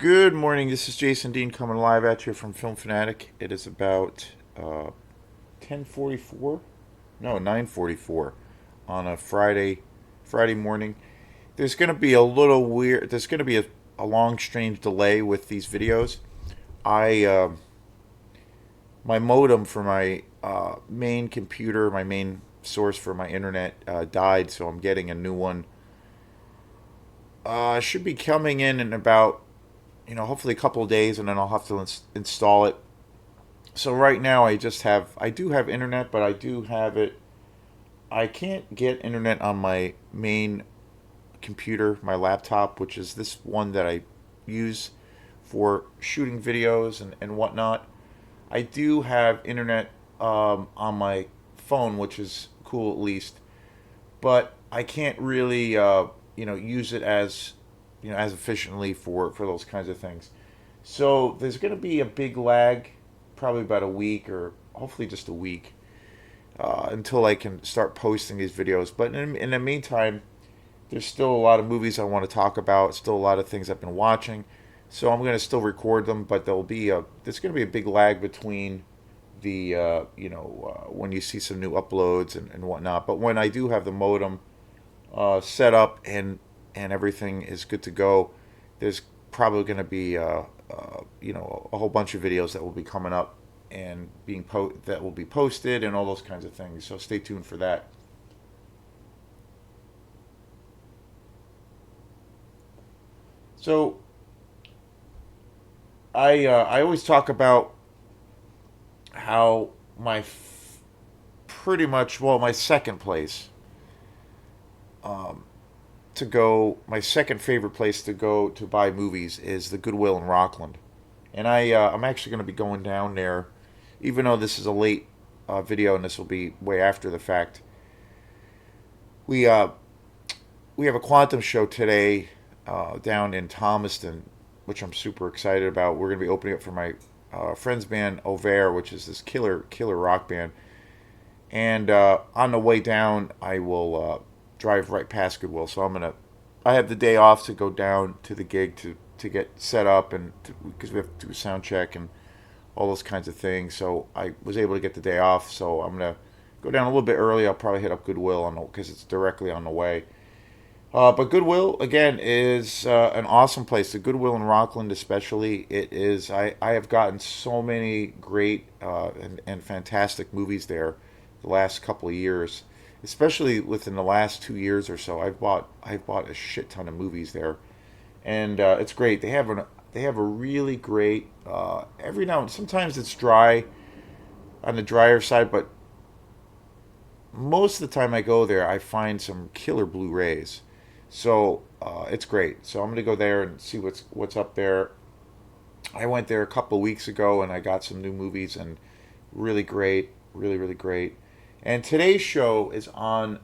Good morning. This is Jason Dean coming live at you from Film Fanatic. It is about 10:44, no 9:44 on a Friday morning. There's going to be a little weird. There's going to be a long, strange delay with these videos. I My modem for my main computer, my main source for my internet, died, so I'm getting a new one. Should be coming in about hopefully a couple of days, and then I'll have to install it. So right now I do have internet, but I do have it. I can't get internet on my main computer, my laptop, which is this one that I use for shooting videos and whatnot. I do have internet on my phone, which is cool at least, but I can't really use it as as efficiently for those kinds of things. So there's going to be a big lag, probably about a week or hopefully just a week, until I can start posting these videos. But in the meantime, there's still a lot of movies I want to talk about. Still a lot of things I've been watching, so I'm going to still record them. But there's going to be a big lag between the when you see some new uploads and whatnot. But when I do have the modem set up and everything is good to go, there's probably going to be a whole bunch of videos that will be coming up and that will be posted and all those kinds of things. So stay tuned for that. So I always talk about how pretty much, well, my second place to go, my second favorite place to go to buy movies is the Goodwill in Rockland, and I'm actually going to be going down there, even though this is a late video and this will be way after the fact. We uh, we have a quantum show today down in Thomaston, which I'm super excited about. We're going to be opening up for my friend's band Over, which is this killer rock band. And on the way down, I will drive right past Goodwill. So I have the day off to go down to the gig to get set up because we have to do a sound check and all those kinds of things. So I was able to get the day off. So I'm gonna go down a little bit early. I'll probably hit up Goodwill because it's directly on the way. But Goodwill again is an awesome place. The Goodwill in Rockland, especially, it is. I have gotten so many great and fantastic movies there the last couple of years, especially within the last 2 years or so. I've bought a shit ton of movies there, and it's great. They have a really great every now and sometimes it's dry on the drier side, but most of the time I go there, I find some killer Blu-rays. So it's great. So I'm gonna go there and see what's up there. I went there a couple of weeks ago and I got some new movies and really great, really great. And today's show is on.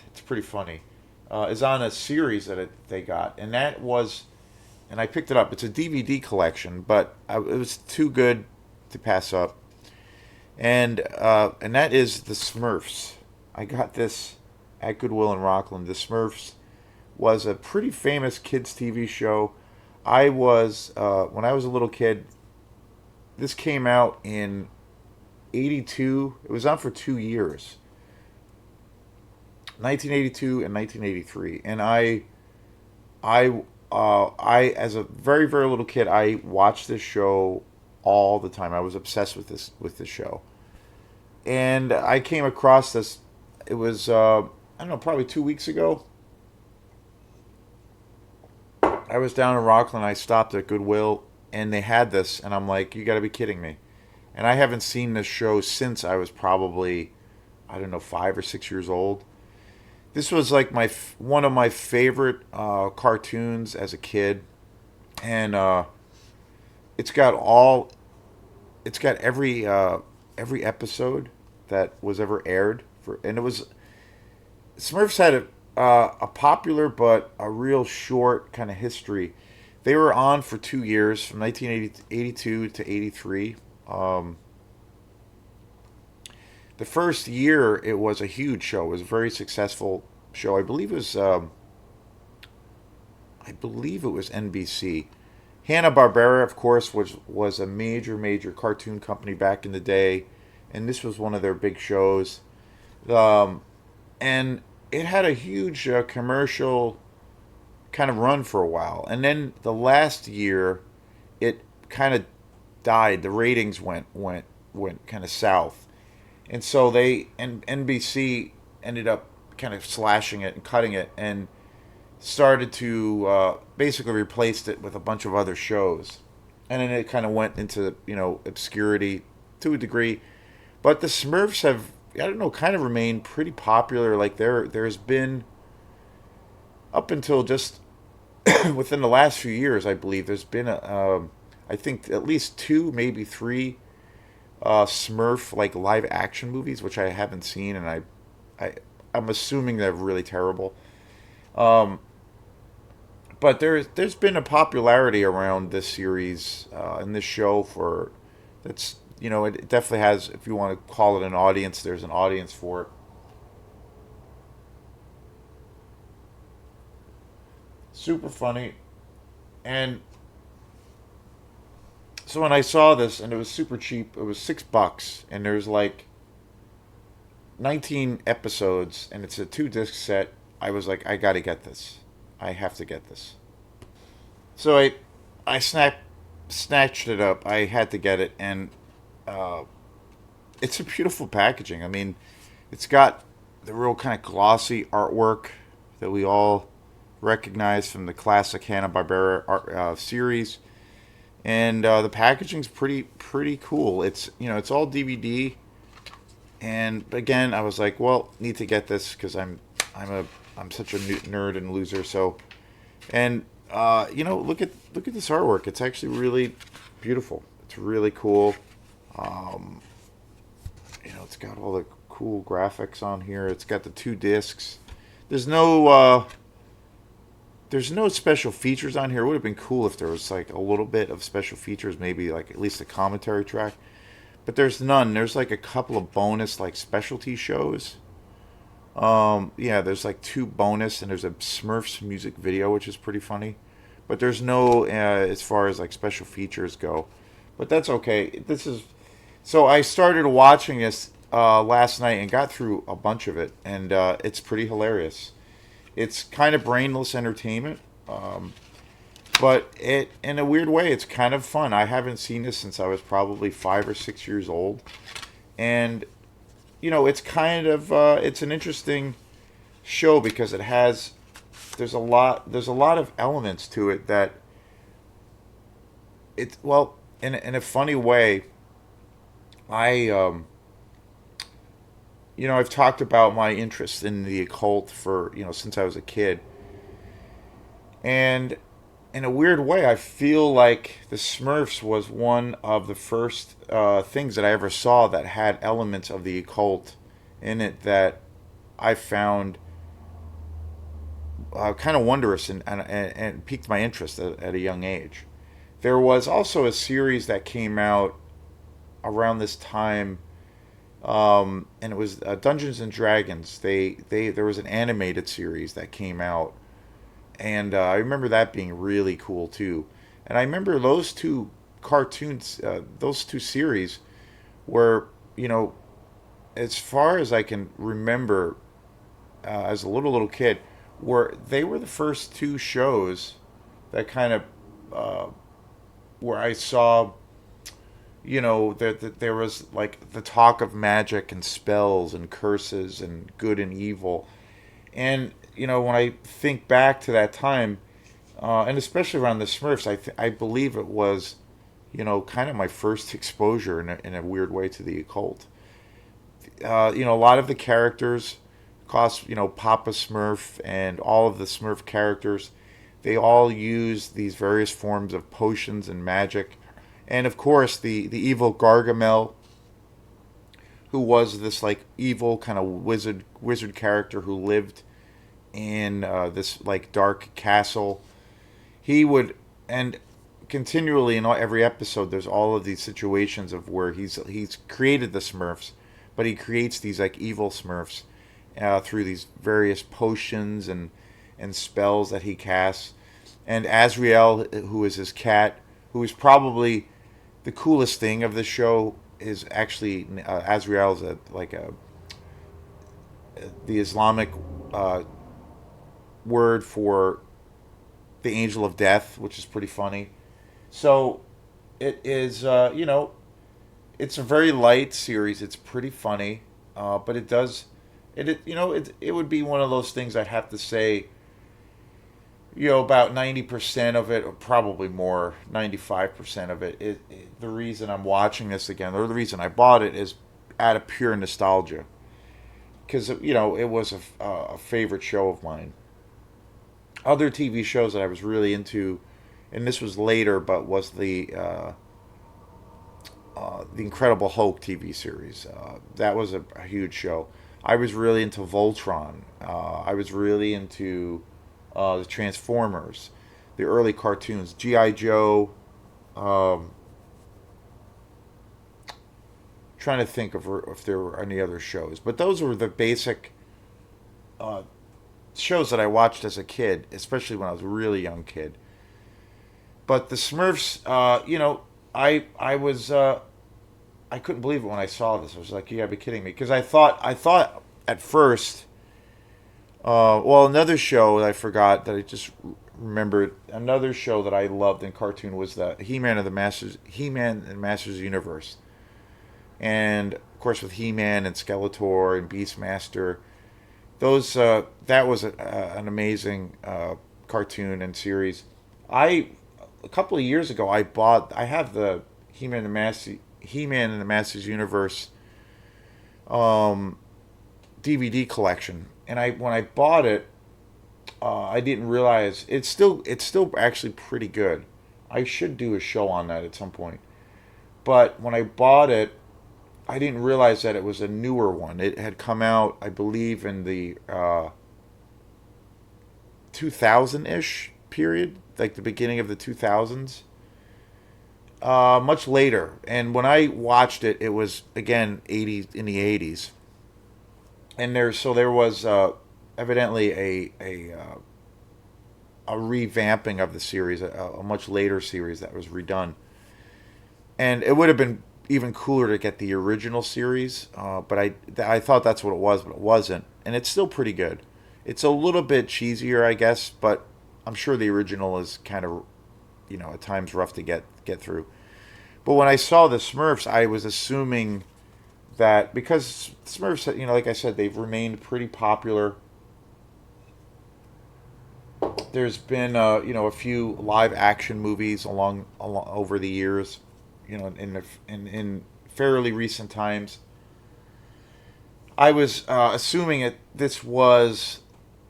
It's pretty funny. Is on a series they got, and I picked it up. It's a DVD collection, but it was too good to pass up. And that is the Smurfs. I got this at Goodwill in Rockland. The Smurfs was a pretty famous kids TV show. I was when I was a little kid. This came out in '82. It was on for 2 years, 1982 and 1983. And I as a very very little kid, I watched this show all the time. I was obsessed with this show, and I came across this. It was I don't know, probably 2 weeks ago. I was down in Rockland. I stopped at Goodwill, and they had this, and I'm like, "You got to be kidding me!" And I haven't seen this show since I was probably, I don't know, 5 or 6 years old. This was like one of my favorite cartoons as a kid, and it's got all, it's got every episode that was ever aired and it was Smurfs had a popular but a real short kind of history. They were on for 2 years, from 1982 to 83. Um, the first year, it was a huge show. It was a very successful show. I believe it was NBC. Hanna Barbera, of course, was a major cartoon company back in the day, and this was one of their big shows. Um, and it had a huge commercial kind of run for a while, and then the last year, it kind of died. The ratings went kind of south, and so they and NBC ended up kind of slashing it and cutting it, and started to basically replaced it with a bunch of other shows, and then it kind of went into obscurity to a degree. But the Smurfs have, I don't know, kind of remained pretty popular. Like there's been up until just within the last few years, I believe there's been I think at least two, maybe three Smurf like live action movies, which I haven't seen, and I I'm assuming they're really terrible. Um, but there's been a popularity around this series and this show for that's it definitely has, if you want to call it an audience, there's an audience for it. Super funny. And so when I saw this, and it was super cheap, it was $6, and there's like 19 episodes, and it's a 2 disc set. I was like, I gotta get this. I have to get this. So I snatched it up. I had to get it, and uh, it's a beautiful packaging. I mean, it's got the real kind of glossy artwork that we all recognize from the classic Hanna Barbera series, and the packaging's pretty cool. It's all DVD, and again, I was like, well, need to get this because I'm such a nerd and loser. So, and look at this artwork. It's actually really beautiful. It's really cool. Um, it's got all the cool graphics on here. It's got the 2 discs. There's no uh, there's no special features on here. It would have been cool if there was like a little bit of special features, maybe like at least a commentary track. But there's none. There's like a couple of bonus like specialty shows. Yeah, there's like 2 bonus, and there's a Smurfs music video, which is pretty funny. But there's no as far as like special features go. But that's okay. This is so I started watching this last night and got through a bunch of it, and it's pretty hilarious. It's kind of brainless entertainment, but it in a weird way, it's kind of fun. I haven't seen this since I was probably 5 or 6 years old, and it's kind of it's an interesting show because it has there's a lot of elements to it that it well in a funny way. I I've talked about my interest in the occult for since I was a kid, and in a weird way, I feel like the Smurfs was one of the first things that I ever saw that had elements of the occult in it that I found kind of wondrous and piqued my interest at a young age. There was also a series that came out around this time, and it was Dungeons and Dragons. They there was an animated series that came out, and I remember that being really cool too. And I remember those two cartoons, those two series were, as far as I can remember, as a little kid, they were the first 2 shows that kind of uh, where I saw that there was like the talk of magic and spells and curses and good and evil. And when I think back to that time, and especially around the Smurfs, I believe it was kind of my first exposure in a weird way to the occult. A lot of the characters, cost Papa Smurf and all of the Smurf characters, they all use these various forms of potions and magic, and of course the evil Gargamel, who was this like evil kind of wizard character who lived in this like dark castle. He would and continually in every episode, there's all of these situations of where he's created the Smurfs, but he creates these like evil Smurfs through these various potions and spells that he casts. and Azrael, who is his cat, who is probably the coolest thing of the show. Is actually Azrael is like a the Islamic uh, word for the angel of death, which is pretty funny. So it is, it's a very light series. It's pretty funny, but it does, it would be one of those things I'd have to say, about 90% of it, or probably more, 95% of it, the reason I'm watching this again, or the reason I bought it is out of pure nostalgia. Because, it was a favorite show of mine. Other TV shows that I was really into, and this was later, but was the Incredible Hulk TV series. That was a huge show. I was really into Voltron. I was really into the Transformers, the early cartoons, GI Joe. Um, Trying to think of if there were any other shows, but those were the basic uh, shows that I watched as a kid, especially when I was a really young kid. But the Smurfs, I was I couldn't believe it when I saw this. I was like, "You gotta be kidding me!" Because I thought at first, well, another show that I forgot that I just remembered. Another show that I loved in cartoon was the He-Man and Masters of the Universe, and of course with He-Man and Skeletor and Beastmaster. Those that was an amazing cartoon and series. I A couple of years ago I have the He-Man and the Masters Universe um, DVD collection, and I when I bought it, I didn't realize it's still actually pretty good. I should do a show on that at some point. But when I bought it, I didn't realize that it was a newer one. It had come out, I believe, in the 2000 ish period, like the beginning of the 2000s. Much later, and when I watched it, it was again 80s in the 80s, and there was evidently a revamping of the series, a much later series that was redone, and it would have been even cooler to get the original series, but I thought that's what it was, but it wasn't, and it's still pretty good. It's a little bit cheesier, I guess, but I'm sure the original is kind of at times rough to get through. But when I saw the Smurfs, I was assuming that because Smurfs, like I said, they've remained pretty popular. There's been a few live action movies along over the years, in fairly recent times. I was assuming this was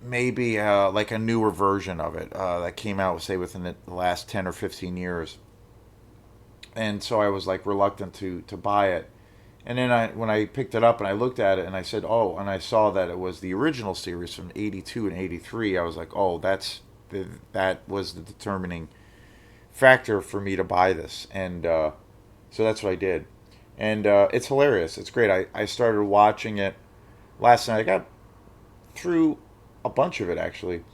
maybe like a newer version of it that came out, say, within the last 10 or 15 years. And so I was like reluctant to buy it. And then when I picked it up and I looked at it and I said, "Oh," and I saw that it was the original series from '82 and '83. I was like, "Oh, that was the determining factor for me to buy this." And so that's what I did. And it's hilarious. It's great. I started watching it last night. I got through a bunch of it actually.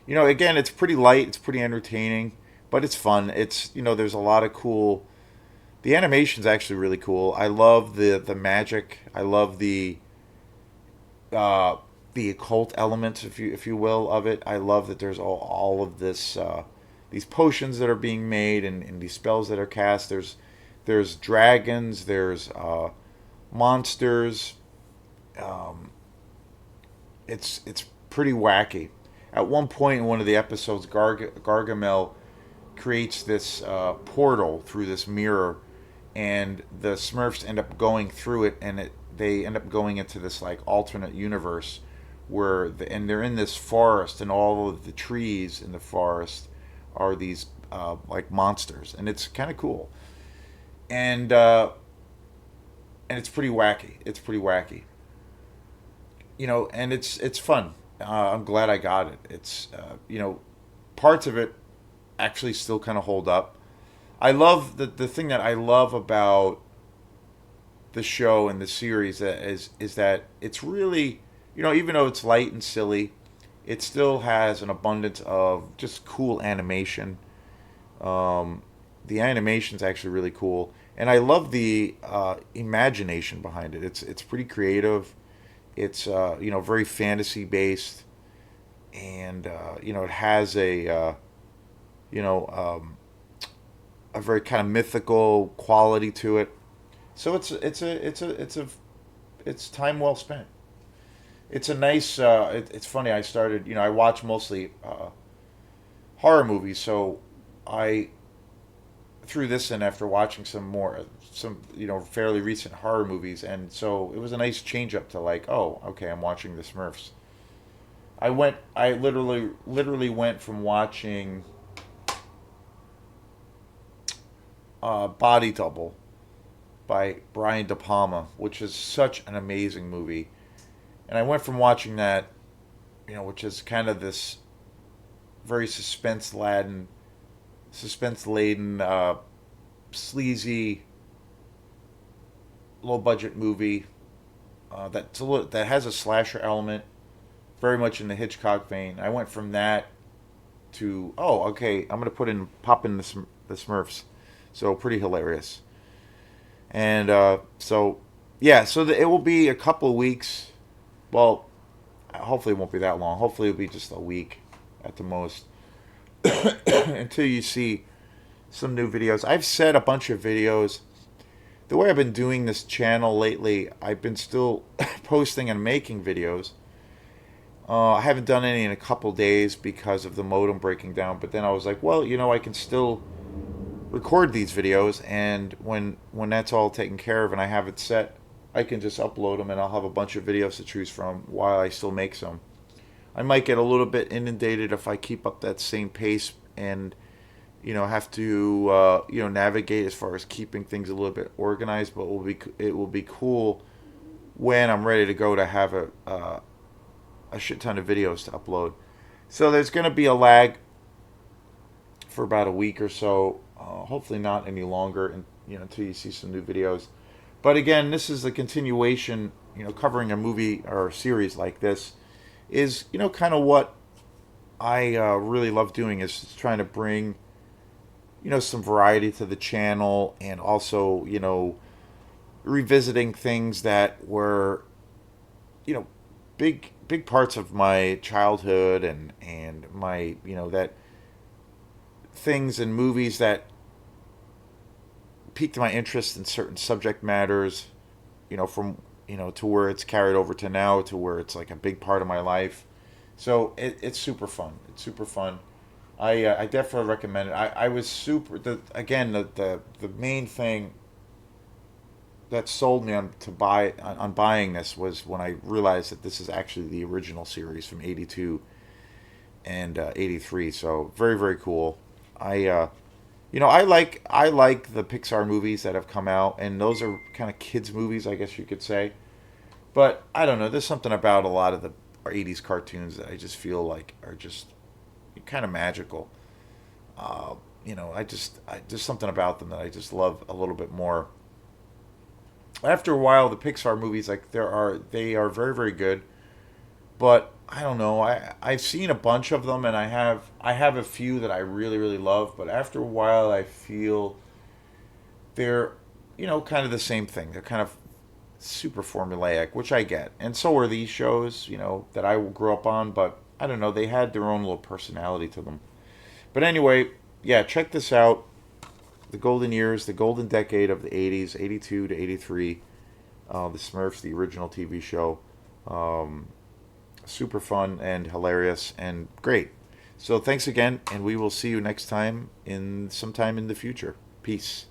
Again, it's pretty light. It's pretty entertaining, but it's fun. There's a lot of cool. The animation's actually really cool. I love the magic. I love uh, the occult elements, if you will, of it. I love that there's all of this these potions that are being made, and these spells that are cast. There's dragons. There's monsters. Um, it's pretty wacky. At one point in one of the episodes, Gargamel creates this portal through this mirror, and the Smurfs end up going through it, and they end up going into this like alternate universe and they're in this forest, and all of the trees in the forest are these like monsters, and it's kind of cool, and it's pretty wacky. It's pretty wacky, and it's fun. I'm glad I got it. It's parts of it actually still kind of hold up. I love the thing that I love about the show and the series is that it's really, even though it's light and silly, it still has an abundance of just cool animation. Um, the animation's actually really cool, and I love the imagination behind it. It's pretty creative. It's very fantasy based, and it has you know um, a very kind of mythical quality to it. So it's time well spent. It's a nice. It's funny. I started. I watch mostly horror movies, so I threw this in after watching some fairly recent horror movies, and so it was a nice change up to like, oh, okay, I'm watching the Smurfs. I literally went from watching Body Double by Brian De Palma, which is such an amazing movie, and I went from watching that, which is kind of this very suspense laden, sleazy, low budget movie that has a slasher element, very much in the Hitchcock vein. I went from that to, oh, okay, I'm gonna pop in the Smurfs, so pretty hilarious. And so yeah, so it will be a couple of weeks. Well, hopefully it won't be that long. Hopefully it'll be just a week at the most until you see some new videos. I've said a bunch of videos. The way I've been doing this channel lately, I've been still posting and making videos. I haven't done any in a couple days because of the modem breaking down. But then I was like, well, I can still record these videos, and when that's all taken care of and I have it set, I can just upload them, and I'll have a bunch of videos to choose from while I still make some. I might get a little bit inundated if I keep up that same pace and have to navigate as far as keeping things a little bit organized. But it will be cool when I'm ready to go to have a shit ton of videos to upload. So there's going to be a lag for about a week or so. Hopefully not any longer, and until you see some new videos. But again, this is a continuation. Covering a movie or a series like this is kind of what I really love doing, is trying to bring some variety to the channel, and also revisiting things that were you know big parts of my childhood, and my that things and movies that piqued my interest in certain subject matters, from to where it's carried over to now, to where it's like a big part of my life. So it's super fun. It's super fun. I definitely recommend it. I was super the main thing that sold me on buying this was when I realized that this is actually the original series from '82 and '83. So very, very cool. I like the Pixar movies that have come out, and those are kind of kids movies, I guess you could say. But I don't know. There's something about a lot of the '80s cartoons that I just feel like are just kind of magical. There's something about them that I just love a little bit more. After a while, the Pixar movies, like, they are very, very good, but I don't know. I've seen a bunch of them, and I have a few that I really, really love. But after a while, I feel they're kind of the same thing. They're kind of super formulaic, which I get, and so are these shows that I grew up on. But I don't know. They had their own little personality to them. But anyway, yeah, check this out. The golden years, the golden decade of the '80s, '82 to '83. The Smurfs, the original TV show. Um, Super fun and hilarious and great. So thanks again, and we will see you next time, in sometime in the future. Peace.